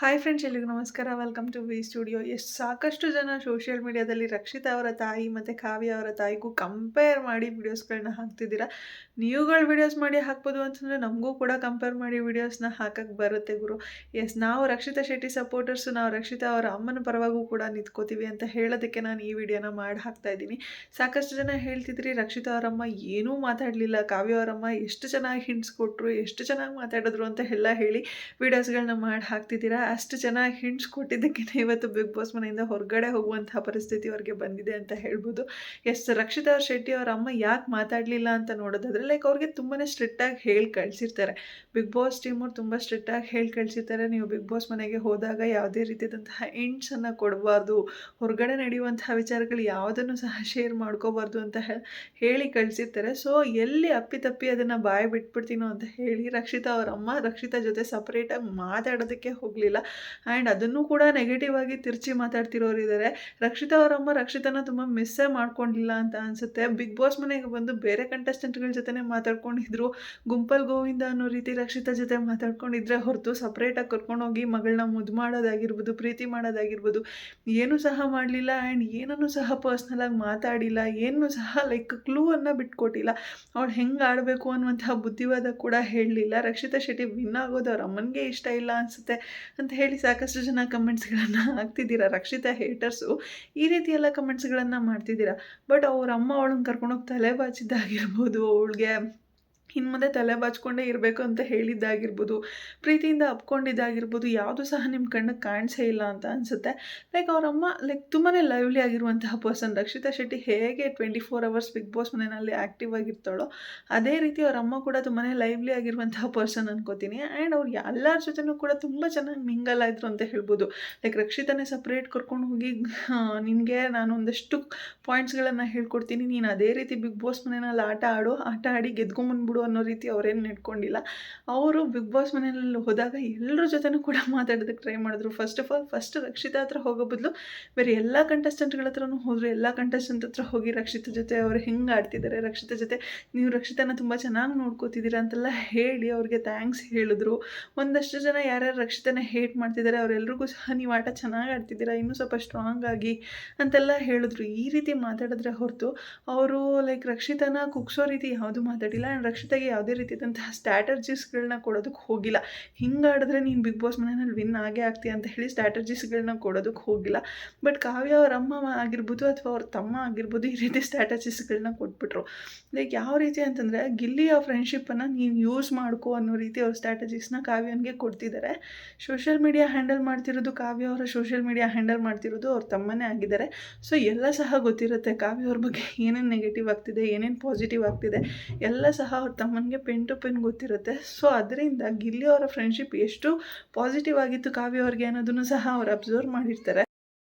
Hi friends, ಎಲ್ರಿಗೂ ನಮಸ್ಕಾರ. Welcome to V studio. ಸಾಕಷ್ಟು ಜನ ಸೋಷಿಯಲ್ ಮೀಡಿಯಾದಲ್ಲಿ ರಕ್ಷಿತಾ ಅವರ ತಾಯಿ ಮತ್ತು ಕಾವ್ಯ ಅವರ ತಾಯಿಗೂ ಕಂಪೇರ್ ಮಾಡಿ ವಿಡಿಯೋಸ್ಗಳನ್ನ ಹಾಕ್ತಿದ್ದೀರಾ. ನೀವುಗಳು ವಿಡಿಯೋಸ್ ಮಾಡಿ ಹಾಕ್ಬೋದು ಅಂತಂದರೆ ನಮಗೂ ಕೂಡ ಕಂಪೇರ್ ಮಾಡಿ ವಿಡಿಯೋಸ್ನ ಹಾಕಕ್ಕೆ ಬರುತ್ತೆ ಗುರು. ನಾವು ರಕ್ಷಿತಾ ಶೆಟ್ಟಿ ಸಪೋರ್ಟರ್ಸು, ನಾವು ರಕ್ಷಿತಾ ಅವರ ಅಮ್ಮನ ಪರವಾಗೂ ಕೂಡ ನಿಂತ್ಕೋತೀವಿ ಅಂತ ಹೇಳೋದಕ್ಕೆ ನಾನು ಈ ವಿಡಿಯೋನ ಮಾಡಿ ಹಾಕ್ತಾ ಇದ್ದೀನಿ. ಸಾಕಷ್ಟು ಜನ ಹೇಳ್ತಿದ್ರಿ ರಕ್ಷಿತಾ ಅವರಮ್ಮ ಏನೂ ಮಾತಾಡಲಿಲ್ಲ, ಕಾವ್ಯ ಅವರಮ್ಮ ಎಷ್ಟು ಚೆನ್ನಾಗಿ ಹಿಂಟ್ಸ್ ಕೊಟ್ಟರು, ಎಷ್ಟು ಚೆನ್ನಾಗಿ ಮಾತಾಡಿದ್ರು ಅಂತ ಎಲ್ಲ ಹೇಳಿ ವಿಡಿಯೋಸ್ಗಳನ್ನ ಮಾಡಿ ಹಾಕ್ತಿದ್ದೀರಾ. ಅಷ್ಟು ಚೆನ್ನಾಗಿ ಹಿಂಟ್ಸ್ ಕೊಟ್ಟಿದ್ದಕ್ಕೆ ಇವತ್ತು ಬಿಗ್ ಬಾಸ್ ಮನೆಯಿಂದ ಹೊರಗಡೆ ಹೋಗುವಂತಹ ಪರಿಸ್ಥಿತಿ ಅವ್ರಿಗೆ ಬಂದಿದೆ ಅಂತ ಹೇಳ್ಬೋದು. ರಕ್ಷಿತಾ ಶೆಟ್ಟಿ ಅವರ ಅಮ್ಮ ಯಾಕೆ ಮಾತಾಡಲಿಲ್ಲ ಅಂತ ನೋಡೋದಾದ್ರೆ, ಅವ್ರಿಗೆ ತುಂಬಾ ಸ್ಟ್ರಿಕ್ಟಾಗಿ ಹೇಳಿ ಕಳಿಸಿರ್ತಾರೆ. ಬಿಗ್ ಬಾಸ್ ಟೀಮವ್ರು ತುಂಬ ಸ್ಟ್ರಿಕ್ಟಾಗಿ ಹೇಳಿ ಕಳಿಸಿರ್ತಾರೆ, ನೀವು ಬಿಗ್ ಬಾಸ್ ಮನೆಗೆ ಹೋದಾಗ ಯಾವುದೇ ರೀತಿಯಾದಂತಹ ಹಿಂಟ್ಸನ್ನು ಕೊಡಬಾರ್ದು, ಹೊರಗಡೆ ನಡೆಯುವಂತಹ ವಿಚಾರಗಳು ಯಾವುದನ್ನು ಸಹ ಶೇರ್ ಮಾಡ್ಕೋಬಾರ್ದು ಅಂತ ಹೇಳಿ ಕಳಿಸಿರ್ತಾರೆ. ಸೊ ಎಲ್ಲಿ ಅಪ್ಪಿತಪ್ಪಿ ಅದನ್ನು ಬಾಯಿ ಬಿಟ್ಬಿಡ್ತೀನೋ ಅಂತ ಹೇಳಿ ರಕ್ಷಿತಾ ಅವರ ಅಮ್ಮ ರಕ್ಷಿತಾ ಜೊತೆ ಸಪ್ರೇಟಾಗಿ ಮಾತಾಡೋದಕ್ಕೆ ಹೋಗಲಿಲ್ಲ. ಆ್ಯಂಡ್ ಅದನ್ನು ಕೂಡ ನೆಗೆಟಿವ್ ಆಗಿ ತಿರ್ಚಿ ಮಾತಾಡ್ತಿರೋರು ಇದ್ದಾರೆ. ರಕ್ಷಿತಾ ಅವರಮ್ಮ ರಕ್ಷಿತಾನ ತುಂಬ ಮಿಸ್ಸೇ ಮಾಡ್ಕೊಂಡಿಲ್ಲ ಅಂತ ಅನಿಸುತ್ತೆ. ಬಿಗ್ ಬಾಸ್ ಮನೆಗೆ ಬಂದು ಬೇರೆ ಕಂಟೆಸ್ಟೆಂಟ್ಗಳ ಜೊತೆನೇ ಮಾತಾಡ್ಕೊಂಡಿದ್ರು, ಗುಂಪಲ್ ಗೋವಿಂದ ಅನ್ನೋ ರೀತಿ ರಕ್ಷಿತಾ ಜೊತೆ ಮಾತಾಡ್ಕೊಂಡಿದ್ರೆ ಹೊರತು ಸಪ್ರೇಟಾಗಿ ಕರ್ಕೊಂಡೋಗಿ ಮಗಳನ್ನ ಮುದ್ದು ಮಾಡೋದಾಗಿರ್ಬೋದು, ಪ್ರೀತಿ ಮಾಡೋದಾಗಿರ್ಬೋದು ಏನೂ ಸಹ ಮಾಡಲಿಲ್ಲ. ಆ್ಯಂಡ್ ಏನನ್ನೂ ಸಹ ಪರ್ಸ್ನಲಾಗಿ ಮಾತಾಡಿಲ್ಲ, ಏನೂ ಸಹ ಕ್ಲೂ ಅನ್ನು ಬಿಟ್ಕೊಟ್ಟಿಲ್ಲ. ಅವಳು ಹೆಂಗೆ ಆಡಬೇಕು ಅನ್ನುವಂತಹ ಬುದ್ಧಿವಾದ ಕೂಡ ಹೇಳಲಿಲ್ಲ. ರಕ್ಷಿತಾ ಶೆಟ್ಟಿ ವಿನ್ ಆಗೋದು ಅವ್ರ ಅಮ್ಮನಿಗೆ ಇಷ್ಟ ಇಲ್ಲ ಅನಿಸುತ್ತೆ ಅಂತ ಹೇಳಿ ಸಾಕಷ್ಟು ಜನ ಕಮೆಂಟ್ಸ್ಗಳನ್ನು ಹಾಕ್ತಿದ್ದೀರಾ. ರಕ್ಷಿತಾ ಹೇಟರ್ಸು ಈ ರೀತಿ ಎಲ್ಲ ಕಮೆಂಟ್ಸ್ಗಳನ್ನು ಮಾಡ್ತಿದ್ದೀರಾ. ಬಟ್ ಅವ್ರ ಅಮ್ಮ ಅವಳನ್ನ ಕರ್ಕೊಂಡೋಗಿ ತಲೆ ಬಾಚಿದ್ದಾಗಿರ್ಬೋದು, ಅವಳಿಗೆ ಇನ್ನು ಮುಂದೆ ತಲೆ ಬಾಚ್ಕೊಂಡೇ ಇರಬೇಕು ಅಂತ ಹೇಳಿದ್ದಾಗಿರ್ಬೋದು, ಪ್ರೀತಿಯಿಂದ ಅಪ್ಕೊಂಡಿದ್ದಾಗಿರ್ಬೋದು, ಯಾವುದು ಸಹ ನಿಮ್ಮ ಕಣ್ಣಿಗೆ ಕಾಣಿಸೇ ಇಲ್ಲ ಅಂತ ಅನಿಸುತ್ತೆ. ಅವರಮ್ಮ ತುಂಬಾ ಲೈವ್ಲಿ ಆಗಿರುವಂತಹ ಪರ್ಸನ್. ರಕ್ಷಿತಾ ಶೆಟ್ಟಿ ಹೇಗೆ 24 ಅವರ್ಸ್ ಬಿಗ್ ಬಾಸ್ ಮನೆಯಲ್ಲಿ ಆ್ಯಕ್ಟಿವ್ ಆಗಿರ್ತಾಳೋ ಅದೇ ರೀತಿ ಅವ್ರ ಅಮ್ಮ ಕೂಡ ತುಂಬಾ ಲೈವ್ಲಿ ಆಗಿರುವಂತಹ ಪರ್ಸನ್ ಅನ್ಕೋತೀನಿ. ಆ್ಯಂಡ್ ಅವ್ರು ಎಲ್ಲರ ಜೊತೆನೂ ಕೂಡ ತುಂಬ ಚೆನ್ನಾಗಿ ಮಿಂಗಲ್ ಆಯಿತು ಅಂತ ಹೇಳ್ಬೋದು. ರಕ್ಷಿತಾನೇ ಸಪ್ರೇಟ್ ಕರ್ಕೊಂಡು ಹೋಗಿ ನಿನಗೆ ನಾನು ಒಂದಷ್ಟು ಪಾಯಿಂಟ್ಸ್ಗಳನ್ನು ಹೇಳ್ಕೊಡ್ತೀನಿ, ನೀನು ಅದೇ ರೀತಿ ಬಿಗ್ ಬಾಸ್ ಮನೆಯಲ್ಲಿ ಆಟ ಆಡಿ ಗೆದ್ಕೊಂಬಂದ್ಬಿಡು ಅನ್ನೋ ರೀತಿ ಅವರೇನು ನಡ್ಕೊಂಡಿಲ್ಲ. ಅವರು ಬಿಗ್ ಬಾಸ್ ಮನೆಯಲ್ಲಿ ಹೋದಾಗ ಎಲ್ಲರ ಜೊತೆನೂ ಕೂಡ ಮಾತಾಡೋದಕ್ಕೆ ಟ್ರೈ ಮಾಡಿದ್ರು. ಫಸ್ಟ್ ರಕ್ಷಿತಾ ಹತ್ರ ಹೋಗೋ ಬದಲು ಬೇರೆ ಎಲ್ಲ ಕಂಟೆಸ್ಟೆಂಟ್ಗಳ ಹತ್ರನೂ ಹೋದರು. ಎಲ್ಲ ಕಂಟೆಸ್ಟೆಂಟ್ ಹತ್ರ ಹೋಗಿ ರಕ್ಷಿತಾ ಜೊತೆ ಅವ್ರು ಹೆಂಗೆ ಆಡ್ತಿದ್ದಾರೆ, ರಕ್ಷಿತಾ ಜೊತೆ ನೀವು ರಕ್ಷಿತಾನ ತುಂಬ ಚೆನ್ನಾಗಿ ನೋಡ್ಕೋತಿದ್ದೀರಾ ಅಂತೆಲ್ಲ ಹೇಳಿ ಅವ್ರಿಗೆ ಥ್ಯಾಂಕ್ಸ್ ಹೇಳಿದ್ರು. ಒಂದಷ್ಟು ಜನ ಯಾರ್ಯಾರು ರಕ್ಷಿತಾನ ಹೇಟ್ ಮಾಡ್ತಿದ್ದಾರೆ ಅವರೆಲ್ರಿಗೂ ಸಹ ನೀವು ಆಟ ಚೆನ್ನಾಗಿ ಆಡ್ತಿದ್ದೀರಾ, ಇನ್ನೂ ಸ್ವಲ್ಪ ಸ್ಟ್ರಾಂಗ್ ಆಗಿ ಅಂತೆಲ್ಲ ಹೇಳಿದ್ರು. ಈ ರೀತಿ ಮಾತಾಡಿದ್ರೆ ಹೊರತು ಅವರು ರಕ್ಷಿತಾನ ಕುಗ್ಸೋ ರೀತಿ ಯಾವುದೂ ಮಾತಾಡಿಲ್ಲ. ಆ್ಯಂಡ್ ರಕ್ಷಿತಾಗೆ ಯಾವುದೇ ರೀತಿಯಾದಂತಹ ಸ್ಟ್ರಾಟಜಿಸ್ಗಳನ್ನ ಕೊಡೋದಕ್ಕೆ ಹೋಗಿಲ್ಲ. ಹಿಂಗೆ ಆಡಿದ್ರೆ ನೀನು ಬಿಗ್ ಬಾಸ್ ಮನೆಯಲ್ಲಿ ವಿನ್ ಆಗೇ ಆಗ್ತೀಯ ಅಂತ ಹೇಳಿ ಸ್ಟ್ರಾಟಜಿಸ್ಗಳನ್ನ ಕೊಡೋದಕ್ಕೆ ಹೋಗಿಲ್ಲ. ಬಟ್ ಕಾವ್ಯ ಅವ್ರ ಅಮ್ಮ ಆಗಿರ್ಬೋದು ಅಥವಾ ಅವ್ರ ತಮ್ಮ ಆಗಿರ್ಬೋದು ಈ ರೀತಿ ಸ್ಟ್ರಾಟಜಿಸ್ಗಳನ್ನ ಕೊಟ್ಬಿಟ್ರು. ಯಾವ ರೀತಿ ಅಂತಂದರೆ, ಗಿಲ್ಲಿಯ ಫ್ರೆಂಡ್ಶಿಪ್ಪನ್ನು ನೀನು ಯೂಸ್ ಮಾಡ್ಕೋ ಅನ್ನೋ ರೀತಿ ಅವ್ರ ಸ್ಟ್ರಾಟಜಿಸ್ನ ಕಾವ್ಯನಿಗೆ ಕೊಡ್ತಿದ್ದಾರೆ. ಸೋಷಿಯಲ್ ಮೀಡಿಯಾ ಹ್ಯಾಂಡಲ್ ಮಾಡ್ತಿರೋದು ಕಾವ್ಯ ಅವರ ಸೋಷಿಯಲ್ ಮೀಡಿಯಾ ಹ್ಯಾಂಡಲ್ ಮಾಡ್ತಿರೋದು ಅವ್ರ ತಮ್ಮನೇ ಆಗಿದ್ದಾರೆ. ಸೊ ಎಲ್ಲ ಸಹ ಗೊತ್ತಿರುತ್ತೆ ಕಾವ್ಯ ಅವ್ರ ಬಗ್ಗೆ ಏನೇನು ನೆಗೆಟಿವ್ ಆಗ್ತಿದೆ, ಏನೇನು ಪಾಸಿಟಿವ್ ಆಗ್ತಿದೆ ಎಲ್ಲ ಸಹ ಅವ್ರ ತಮ್ಮನಿಗೆ ಪೆನ್ ಟು ಪೆನ್ ಗೊತ್ತಿರುತ್ತೆ. ಸೊ ಅದರಿಂದ ಗಿಲ್ಲಿ ಅವರ ಫ್ರೆಂಡ್ಶಿಪ್ ಎಷ್ಟು ಪಾಸಿಟಿವ್ ಆಗಿತ್ತು ಕಾವ್ಯ ಅವ್ರಿಗೆ ಅನ್ನೋದನ್ನು ಸಹ ಅವ್ರು ಅಬ್ಸರ್ವ್ ಮಾಡಿರ್ತಾರೆ.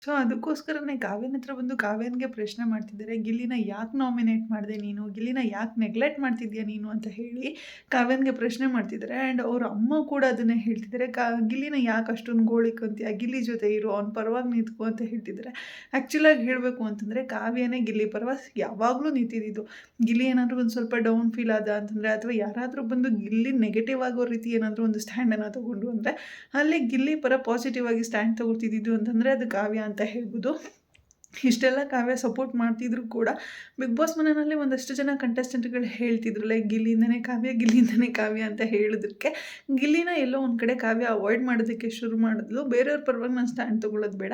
ಸೊ ಅದಕ್ಕೋಸ್ಕರನೇ ಕಾವ್ಯನ ಹತ್ರ ಬಂದು ಕಾವ್ಯನಿಗೆ ಪ್ರಶ್ನೆ ಮಾಡ್ತಿದ್ದಾರೆ, ಗಿಲ್ಲಿನ ಯಾಕೆ ನಾಮಿನೇಟ್ ಮಾಡಿದೆ ನೀನು, ಗಿಲ್ಲಿನ ಯಾಕೆ ನೆಗ್ಲೆಕ್ಟ್ ಮಾಡ್ತಿದ್ಯಾ ನೀನು ಅಂತ ಹೇಳಿ ಕಾವ್ಯನಿಗೆ ಪ್ರಶ್ನೆ ಮಾಡ್ತಿದ್ದಾರೆ. ಆ್ಯಂಡ್ ಅವ್ರ ಅಮ್ಮ ಕೂಡ ಅದನ್ನೇ ಹೇಳ್ತಿದ್ದಾರೆ, ಗಿಲ್ಲಿನ ಯಾಕೆ ಅಷ್ಟೊಂದು ಗೋಳಿಕೊಂತೀಯ, ಗಿಲ್ಲಿ ಜೊತೆ ಇರು, ಅವ್ನ ಪರವಾಗಿ ನಿಂತ್ಕೊ ಅಂತ ಹೇಳ್ತಿದ್ದಾರೆ. ಆ್ಯಕ್ಚುಲಾಗಿ ಹೇಳಬೇಕು ಅಂತಂದರೆ ಕಾವ್ಯನೇ ಗಿಲ್ಲಿ ಪರವಾಗಿ ಯಾವಾಗಲೂ ನಿಂತಿದ್ದು. ಗಿಲ್ಲಿ ಏನಾದರೂ ಒಂದು ಸ್ವಲ್ಪ ಡೌನ್ ಫೀಲ್ ಆದ ಅಂತಂದರೆ ಅಥವಾ ಯಾರಾದರೂ ಬಂದು ಗಿಲ್ಲಿ ನೆಗೆಟಿವ್ ಆಗೋ ರೀತಿ ಏನಾದರೂ ಒಂದು ಸ್ಟ್ಯಾಂಡನ್ನು ತೊಗೊಂಡು ಅಂದರೆ ಅಲ್ಲಿ ಗಿಲ್ಲಿ ಪರ ಪಾಸಿಟಿವ್ ಆಗಿ ಸ್ಟ್ಯಾಂಡ್ ತೊಗೊಳ್ತಿದ್ದು ಅಂತಂದರೆ ಅದು ಕಾವ್ಯ ಅಂತ ಹೇಳ್ಬೋದು. ಇಷ್ಟೆಲ್ಲ ಕಾವ್ಯ ಸಪೋರ್ಟ್ ಮಾಡ್ತಿದ್ರು ಕೂಡ ಬಿಗ್ ಬಾಸ್ ಮನೆಯಲ್ಲಿ ಒಂದಷ್ಟು ಜನ ಕಂಟೆಸ್ಟೆಂಟ್ಗಳು ಹೇಳ್ತಿದ್ರು ಗಿಲ್ಲಿಯಿಂದನೇ ಕಾವ್ಯ ಅಂತ ಹೇಳಿದಕ್ಕೆ ಗಿಲ್ಲಿನ ಎಲ್ಲೋ ಒಂದು ಕಡೆ ಕಾವ್ಯ ಅವಾಯ್ಡ್ ಮಾಡೋದಕ್ಕೆ ಶುರು ಮಾಡಿದ್ಲು. ಬೇರೆಯವ್ರ ಪರವಾಗಿ ನಾನು ಸ್ಟ್ಯಾಂಡ್ ತೊಗೊಳ್ಳೋದು ಬೇಡ,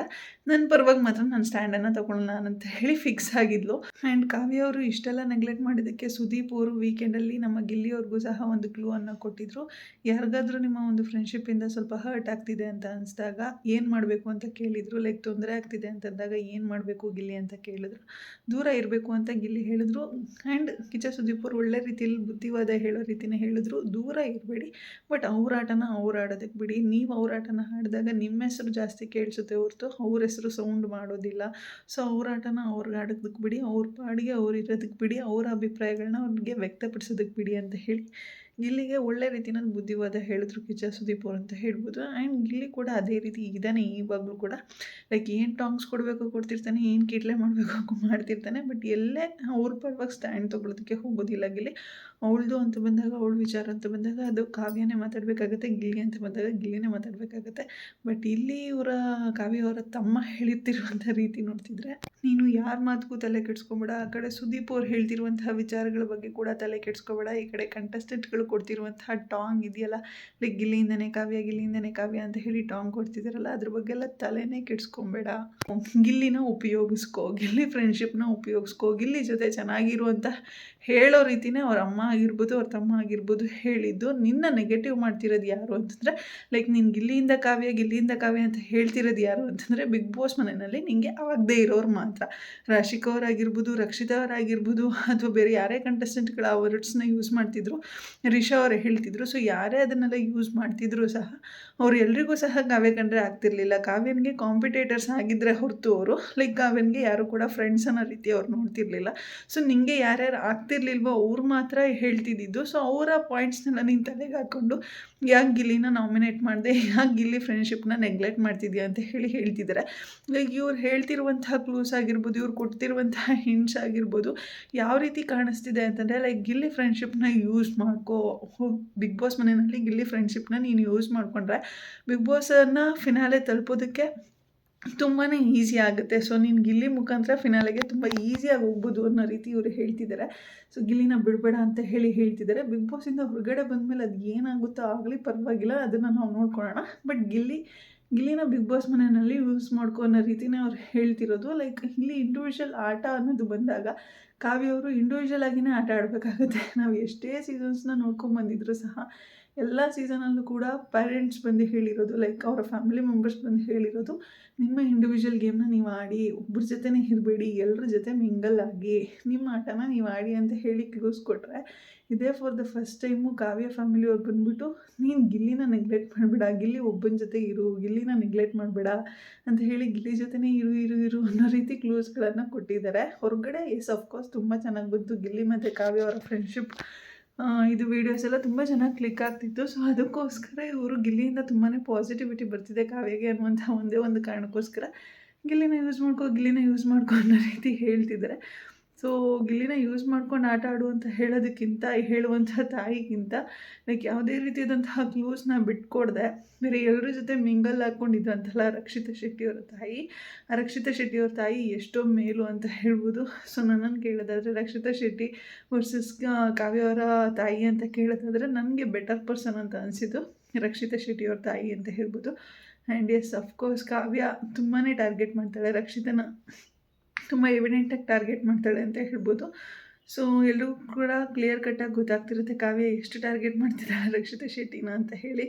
ನನ್ನ ಪರವಾಗಿ ಮಾತ್ರ ನಾನು ಸ್ಟ್ಯಾಂಡನ್ನು ತೊಗೊಳ್ಳೋಣ ಅಂತ ಹೇಳಿ ಫಿಕ್ಸ್ ಆಗಿದ್ಲು. ಆ್ಯಂಡ್ ಕಾವ್ಯ ಅವರು ಇಷ್ಟೆಲ್ಲ ನೆಗ್ಲೆಕ್ಟ್ ಮಾಡಿದ್ದಕ್ಕೆ ಸುದೀಪ್ ಅವರು ವೀಕೆಂಡಲ್ಲಿ ನಮ್ಮ ಗಿಲ್ಲಿಯವ್ರಿಗೂ ಸಹ ಒಂದು ಕ್ಲೂ ಅನ್ನು ಕೊಟ್ಟಿದ್ರು. ಯಾರಿಗಾದ್ರೂ ನಿಮ್ಮ ಒಂದು ಫ್ರೆಂಡ್ಶಿಪ್ಪಿಂದ ಸ್ವಲ್ಪ ಹರ್ಟ್ ಆಗ್ತಿದೆ ಅಂತ ಅನಿಸಿದಾಗ ಏನು ಮಾಡಬೇಕು ಅಂತ ಕೇಳಿದರು. ತೊಂದರೆ ಆಗ್ತಿದೆ ಅಂತಂದಾಗ ಏನು ಮಾಡಬೇಕು ಗಿಲ್ಲಿ ಅಂತ ಕೇಳಿದ್ರು. ದೂರ ಇರಬೇಕು ಅಂತ ಗಿಲ್ಲಿ ಹೇಳಿದ್ರು. ಆ್ಯಂಡ್ ಕಿಚ್ಚ ಸುದೀಪ್ ಅವರು ಒಳ್ಳೆ ರೀತಿಯಲ್ಲಿ ಬುದ್ಧಿವಾದ ಹೇಳೋ ರೀತಿನೇ ಹೇಳಿದ್ರು, ದೂರ ಇರಬೇಡಿ, ಬಟ್ ಅವ್ರ ಆಟನ ಅವ್ರು ಆಡೋದಕ್ಕೆ ಬಿಡಿ. ನೀವು ಅವ್ರ ಆಟನ ಆಡಿದಾಗ ನಿಮ್ಮ ಹೆಸರು ಜಾಸ್ತಿ ಕೇಳಿಸುತ್ತೆ ಹೊರತು ಅವ್ರ ಹೆಸರು ಸೌಂಡ್ ಮಾಡೋದಿಲ್ಲ. ಸೊ ಅವ್ರ ಆಟನ ಅವ್ರಿಗೆ ಆಡೋದಕ್ಕೆ ಬಿಡಿ, ಅವ್ರ ಪಾಡಿಗೆ ಅವ್ರು ಇರೋದಕ್ಕೆ ಬಿಡಿ, ಅವರ ಅಭಿಪ್ರಾಯಗಳನ್ನ ಅವ್ರಿಗೆ ವ್ಯಕ್ತಪಡಿಸೋದಕ್ಕೆ ಬಿಡಿ ಅಂತ ಹೇಳಿ ಗಿಲ್ಲಿಗೆ ಒಳ್ಳೆ ರೀತಿಯಲ್ಲಿ ಬುದ್ಧಿವಾದ ಹೇಳಿದ್ರು ಕಿಚ್ಚ ಸುದೀಪ್ ಅವರು ಅಂತ ಹೇಳ್ಬೋದು. ಆ್ಯಂಡ್ ಗಿಲ್ಲಿ ಕೂಡ ಅದೇ ರೀತಿ ಇದ್ದಾನೆ ಇವಾಗಲೂ ಕೂಡ. ಏನು ಟಾಂಗ್ಸ್ ಕೊಡಬೇಕು ಕೊಡ್ತಿರ್ತಾನೆ, ಏನು ಕಿಟ್ಲೆ ಮಾಡಬೇಕು ಮಾಡ್ತಿರ್ತಾನೆ. ಬಟ್ ಎಲ್ಲೇ ಅವ್ರ ಪರವಾಗಿ ಸ್ಟ್ಯಾಂಡ್ ತೊಗೊಳೋದಕ್ಕೆ ಹೋಗೋದಿಲ್ಲ ಗಿಲ್ಲಿ. ಅವಳದು ಅಂತ ಬಂದಾಗ ಅವಳ ವಿಚಾರ ಅಂತ ಬಂದಾಗ ಅದು ಕಾವ್ಯನೇ ಮಾತಾಡಬೇಕಾಗತ್ತೆ, ಗಿಲ್ಲಿ ಅಂತ ಬಂದಾಗ ಗಿಲ್ಲಿನೇ ಮಾತಾಡಬೇಕಾಗತ್ತೆ. ಬಟ್ ಇಲ್ಲಿ ಇವರ ಕಾವ್ಯ ಅವರ ತಮ್ಮ ಹೇಳಿರ್ತಿರುವಂಥ ರೀತಿ ನೋಡ್ತಿದ್ರೆ, ನೀನು ಯಾರ ಮಾತಿಗೂ ತಲೆ ಕೆಡಿಸ್ಕೊಬೇಡ, ಆ ಕಡೆ ಸುದೀಪ್ ಅವ್ರು ಹೇಳ್ತಿರುವಂತಹ ವಿಚಾರಗಳ ಬಗ್ಗೆ ಕೂಡ ತಲೆ ಕೆಡಿಸ್ಕೊಬೇಡ, ಈ ಕಡೆ ಕಂಟೆಸ್ಟೆಂಟ್ಗಳು ಕೊಡ್ತಿರುವಂತಹ ಟಾಂಗ್ ಇದೆಯಲ್ಲ, ಲೈಕ್ ಗಿಲ್ಲಿಯಿಂದನೇ ಕಾವ್ಯ ಅಂತ ಹೇಳಿ ಟಾಂಗ್ ಕೊಡ್ತಿದ್ದಾರಲ್ಲ, ಅದ್ರ ಬಗ್ಗೆ ಎಲ್ಲ ತಲೆನೇ ಕೆಡಿಸ್ಕೊಬೇಡ. ಗಿಲ್ಲಿನ ಉಪಯೋಗಿಸ್ಕೋ, ಗಿಲ್ಲಿ ಫ್ರೆಂಡ್ಶಿಪ್ನ ಉಪಯೋಗಿಸ್ಕೋ, ಗಿಲ್ಲಿ ಜೊತೆ ಚೆನ್ನಾಗಿರುವಂಥ ಹೇಳೋ ರೀತಿನೇ ಅವ್ರ ಅಮ್ಮ ಆಗಿರ್ಬೋದು ಅವ್ರ ತಮ್ಮ ಆಗಿರ್ಬೋದು ಹೇಳಿದ್ದು. ನಿನ್ನ ನೆಗೆಟಿವ್ ಮಾಡ್ತಿರೋದು ಯಾರು ಅಂತಂದರೆ, ಲೈಕ್ ನೀನು ಗಿಲ್ಲಿಯಿಂದ ಕಾವ್ಯ ಅಂತ ಹೇಳ್ತಿರೋದು ಯಾರು ಅಂತಂದರೆ, ಬಿಗ್ ಬಾಸ್ ಮನೆಯಲ್ಲಿ ನಿಂಗೆ ಆಗದೇ ಇರೋರು ಮಾತ್ರ. ರಾಶಿಕಾ ಅವರಾಗಿರ್ಬೋದು, ರಕ್ಷಿತಾ ಅವರಾಗಿರ್ಬೋದು, ಅಥವಾ ಬೇರೆ ಯಾರೇ ಕಂಟೆಸ್ಟೆಂಟ್ಗಳ ಆ ವರ್ಡ್ಸ್ನ ಯೂಸ್ ಮಾಡ್ತಿದ್ರು, ರಿಷಾ ಅವರೇ ಹೇಳ್ತಿದ್ರು. ಸೊ ಯಾರೇ ಅದನ್ನೆಲ್ಲ ಯೂಸ್ ಮಾಡ್ತಿದ್ರು ಸಹ ಅವ್ರು ಎಲ್ರಿಗೂ ಸಹ ಕಾವ್ಯ ಕಂಡ್ರೆ ಆಗ್ತಿರ್ಲಿಲ್ಲ. ಕಾವ್ಯನಿಗೆ ಕಾಂಪಿಟೇಟರ್ಸ್ ಆಗಿದ್ದರೆ ಹೊರತು ಅವರು ಲೈಕ್ ಕಾವ್ಯನಿಗೆ ಯಾರು ಕೂಡ ಫ್ರೆಂಡ್ಸ್ ಅನ್ನೋ ರೀತಿ ಅವ್ರು ನೋಡ್ತಿರ್ಲಿಲ್ಲ. ಸೊ ನಿಂಗೆ ಯಾರ್ಯಾರು ಆಗ್ತಿರ್ಲಿಲ್ವೋ ಅವ್ರು ಮಾತ್ರ ಹೇಳ್ತಿದ್ದಿದ್ದು. ಸೊ ಅವರ ಪಾಯಿಂಟ್ಸ್ನೆಲ್ಲ ನೀನು ತಲೆಗೆ ಹಾಕ್ಕೊಂಡು ಯಾಕೆ ಗಿಲ್ಲಿನ ನಾಮಿನೇಟ್ ಮಾಡಿದೆ, ಯಾಕೆ ಗಿಲ್ಲಿ ಫ್ರೆಂಡ್ಶಿಪ್ನ ನೆಗ್ಲೆಕ್ಟ್ ಮಾಡ್ತಿದ್ಯಾ ಅಂತ ಹೇಳ್ತಿದ್ದಾರೆ. ಲೈಕ್ ಇವ್ರು ಹೇಳ್ತಿರುವಂತಹ ಕ್ಲೂಸ್ ಆಗಿರ್ಬೋದು, ಇವ್ರು ಕೊಡ್ತಿರುವಂತಹ ಹಿಂಟ್ಸ್ ಆಗಿರ್ಬೋದು, ಯಾವ ರೀತಿ ಕಾಣಿಸ್ತಿದೆ ಅಂತಂದರೆ, ಲೈಕ್ ಗಿಲ್ಲಿ ಫ್ರೆಂಡ್ಶಿಪ್ನ ಯೂಸ್ ಮಾಡ್ಕೋ, ಬಿಗ್ ಬಾಸ್ ಮನೆಯಲ್ಲಿ ಗಿಲ್ಲಿ ಫ್ರೆಂಡ್ಶಿಪ್ನ ನೀನು ಯೂಸ್ ಮಾಡಿಕೊಂಡ್ರೆ ಬಿಗ್ ಬಾಸನ್ನು ಫಿನಾಲೆ ತಲುಪೋದಕ್ಕೆ ತುಂಬಾ ಈಸಿ ಆಗುತ್ತೆ. ಸೊ ನೀನು ಗಿಲ್ಲಿ ಮುಖಾಂತರ ಫಿನಾಲೆಗೆ ತುಂಬ ಈಸಿಯಾಗಿ ಹೋಗ್ಬೋದು ಅನ್ನೋ ರೀತಿ ಇವರು ಹೇಳ್ತಿದ್ದಾರೆ. ಸೊ ಗಿಲ್ಲಿನ ಬಿಡಬೇಡ ಅಂತ ಹೇಳ್ತಿದ್ದಾರೆ. ಬಿಗ್ ಬಾಸಿಂದ ಹೊರಗಡೆ ಬಂದಮೇಲೆ ಅದು ಏನಾಗುತ್ತೋ ಆಗಲಿ ಪರವಾಗಿಲ್ಲ, ಅದನ್ನು ನಾವು ನೋಡ್ಕೊಳ್ಳೋಣ. ಬಟ್ ಗಿಲ್ಲಿನ ಬಿಗ್ ಬಾಸ್ ಮನೆಯಲ್ಲಿ ಯೂಸ್ ಮಾಡ್ಕೊ ಅನ್ನೋ ರೀತಿನೇ ಅವ್ರು ಹೇಳ್ತಿರೋದು. ಲೈಕ್ ಇಲ್ಲಿ ಇಂಡಿವಿಜುವಲ್ ಆಟ ಅನ್ನೋದು ಬಂದಾಗ ಕಾವ್ಯ ಅವರು ಇಂಡಿವಿಜುವಲ್ ಆಗಿನೇ ಆಟ ಆಡಬೇಕಾಗುತ್ತೆ. ನಾವು ಎಷ್ಟೇ ಸೀಸನ್ಸ್ನ ನೋಡ್ಕೊಂಬಂದಿದ್ರು ಸಹ ಎಲ್ಲ ಸೀಸನಲ್ಲೂ ಕೂಡ ಪೇರೆಂಟ್ಸ್ ಬಂದು ಹೇಳಿರೋದು, ಲೈಕ್ ಅವರ ಫ್ಯಾಮಿಲಿ ಮೆಂಬರ್ಸ್ ಬಂದು ಹೇಳಿರೋದು, ನಿಮ್ಮ ಇಂಡಿವಿಜುವಲ್ ಗೇಮ್ನ ನೀವು ಆಡಿ, ಒಬ್ಬರ ಜೊತೆನೇ ಇರಬೇಡಿ, ಎಲ್ಲರ ಜೊತೆ ಮಿಂಗಲ್ ಆಗಿ ನಿಮ್ಮ ಆಟನ ನೀವು ಆಡಿ ಅಂತ ಹೇಳಿ ಕ್ಲೂಸ್ ಕೊಟ್ಟರೆ, ಇದೇ ಫಾರ್ ದ ಫಸ್ಟ್ ಟೈಮು ಕಾವ್ಯ ಫ್ಯಾಮಿಲಿಯವ್ರು ಬಂದುಬಿಟ್ಟು ನೀನು ಗಿಲ್ಲಿನ ನೆಗ್ಲೆಕ್ಟ್ ಮಾಡಬೇಡ, ಗಿಲ್ಲಿ ಒಬ್ಬನ ಜೊತೆ ಇರು, ಗಿಲ್ಲಿನ ನೆಗ್ಲೆಕ್ಟ್ ಮಾಡಬೇಡ ಅಂತ ಹೇಳಿ ಗಿಲ್ಲಿ ಜೊತೆನೇ ಇರು ಅನ್ನೋ ರೀತಿ ಕ್ಲೂಸ್ಗಳನ್ನು ಕೊಟ್ಟಿದ್ದಾರೆ. ಹೊರಗಡೆ ಎಸ್ ಅಫ್ಕೋರ್ಸ್ ತುಂಬ ಚೆನ್ನಾಗಿ ಬಂತು ಗಿಲ್ಲಿ ಮತ್ತು ಕಾವ್ಯ ಅವರ ಫ್ರೆಂಡ್ಶಿಪ್. ಇದು ವೀಡಿಯೋಸ್ ಎಲ್ಲ ತುಂಬ ಚೆನ್ನಾಗಿ ಕ್ಲಿಕ್ ಆಗ್ತಿತ್ತು. ಸೊ ಅದಕ್ಕೋಸ್ಕರ ಇವರು ಗಿಲ್ಲಿಯಿಂದ ತುಂಬಾ ಪಾಸಿಟಿವಿಟಿ ಬರ್ತಿದೆ ಕಾವ್ಯಗೆ ಅನ್ನುವಂಥ ಒಂದೇ ಒಂದು ಕಾರಣಕ್ಕೋಸ್ಕರ ಗಿಲ್ಲಿನ ಯೂಸ್ ಮಾಡ್ಕೊ ಅನ್ನೋ ರೀತಿ ಹೇಳ್ತಿದ್ದಾರೆ. ಸೊ ಗಿಲ್ಲಿನ ಯೂಸ್ ಮಾಡ್ಕೊಂಡು ಆಟ ಆಡು ಅಂತ ಹೇಳುವಂಥ ತಾಯಿಗಿಂತ ಲೈಕ್ ಯಾವುದೇ ರೀತಿಯಾದಂತಹ ಕ್ಲೂಸ್ನ ಬಿಟ್ಕೊಡ್ದೆ ಬೇರೆ ಎಲ್ಲರ ಜೊತೆ ಮಿಂಗಲ್ ಹಾಕ್ಕೊಂಡಿದ್ರಂತಲ್ಲ ರಕ್ಷಿತಾ ಶೆಟ್ಟಿಯವರ ತಾಯಿ, ಆ ರಕ್ಷಿತಾ ಶೆಟ್ಟಿಯವ್ರ ತಾಯಿ ಎಷ್ಟೋ ಮೇಲು ಅಂತ ಹೇಳ್ಬೋದು. ಸೊ ನನ್ನನ್ನು ಕೇಳೋದಾದರೆ ರಕ್ಷಿತಾ ಶೆಟ್ಟಿ ವರ್ಸಸ್ ಕಾವ್ಯ ಅವರ ತಾಯಿ ಅಂತ ಕೇಳೋದಾದರೆ ನನಗೆ ಬೆಟರ್ ಪರ್ಸನ್ ಅಂತ ಅನಿಸಿದ್ದು ರಕ್ಷಿತಾ ಶೆಟ್ಟಿಯವ್ರ ತಾಯಿ ಅಂತ ಹೇಳ್ಬೋದು. ಆ್ಯಂಡ್ ಎಸ್ ಅಫ್ಕೋರ್ಸ್ ಕಾವ್ಯ ತುಂಬಾ ಟಾರ್ಗೆಟ್ ಮಾಡ್ತಾಳೆ ರಕ್ಷಿತನ, ತುಂಬ ಎವಿಡೆಂಟಾಗಿ ಟಾರ್ಗೆಟ್ ಮಾಡ್ತಾಳೆ ಅಂತ ಹೇಳ್ಬೋದು. ಸೊ ಎಲ್ಲರೂ ಕೂಡ ಕ್ಲಿಯರ್ ಕಟ್ಟಾಗಿ ಗೊತ್ತಾಗ್ತಿರುತ್ತೆ ಕಾವ್ಯ ಎಷ್ಟು ಟಾರ್ಗೆಟ್ ಮಾಡ್ತಿದ್ದಾಳೆ ರಕ್ಷಿತಾ ಶೆಟ್ಟಿನ ಅಂತ ಹೇಳಿ.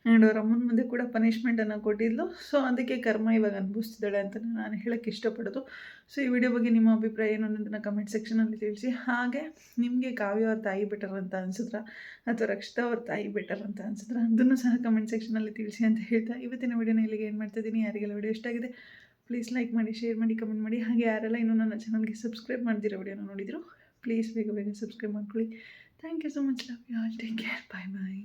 ಆ್ಯಂಡ್ ಅವ್ರ ಅಮ್ಮನ ಮುಂದೆ ಕೂಡ ಪನಿಷ್ಮೆಂಟನ್ನು ಕೊಟ್ಟಿದ್ಲು. ಸೊ ಅದಕ್ಕೆ ಕರ್ಮ ಇವಾಗ ಅನುಭವಿಸ್ತಿದ್ದಾಳೆ ಅಂತ ನಾನು ಹೇಳೋಕ್ಕೆ ಇಷ್ಟಪಡೋದು. ಸೊ ಈ ವಿಡಿಯೋ ಬಗ್ಗೆ ನಿಮ್ಮ ಅಭಿಪ್ರಾಯ ಏನು ಅನ್ನೋದನ್ನು ಕಮೆಂಟ್ ಸೆಕ್ಷನಲ್ಲಿ ತಿಳಿಸಿ. ಹಾಗೆ ನಿಮಗೆ ಕಾವ್ಯ ಅವ್ರ ತಾಯಿ ಬೆಟರ್ ಅಂತ ಅನಿಸಿದ್ರಾ ಅಥವಾ ರಕ್ಷಿತಾ ಅವ್ರ ತಾಯಿ ಬೆಟರ್ ಅಂತ ಅನಿಸಿದ್ರಾ ಅದನ್ನು ಸಹ ಕಮೆಂಟ್ ಸೆಕ್ಷನಲ್ಲಿ ತಿಳಿಸಿ ಅಂತ ಹೇಳ್ತಾ ಇವತ್ತಿನ ವಿಡಿಯೋನ ಇಲ್ಲಿಗೆ ಏನು ಮಾಡ್ತಾಯಿದ್ದೀನಿ. ಯಾರಿಗೆಲ್ಲ ವಿಡಿಯೋ ಇಷ್ಟ ಆಗಿದೆ ಪ್ಲೀಸ್ ಲೈಕ್ ಮಾಡಿ, ಶೇರ್ ಮಾಡಿ, ಕಮೆಂಟ್ ಮಾಡಿ. ಹಾಗೆ ಯಾರೆಲ್ಲ ಇನ್ನೂ ನನ್ನ ಚಾನಲ್ಗೆ ಸಬ್ಸ್ಕ್ರೈಬ್ ಮಾಡ್ದಿರೋ ವಿಡಿಯೋನ ನೋಡಿದ್ರು ಪ್ಲೀಸ್ ಬೇಗ ಸಬ್ಸ್ಕ್ರೈಬ್ ಮಾಡ್ಕೊಳ್ಳಿ. Thank you so much. Love you all. Take care. Bye bye.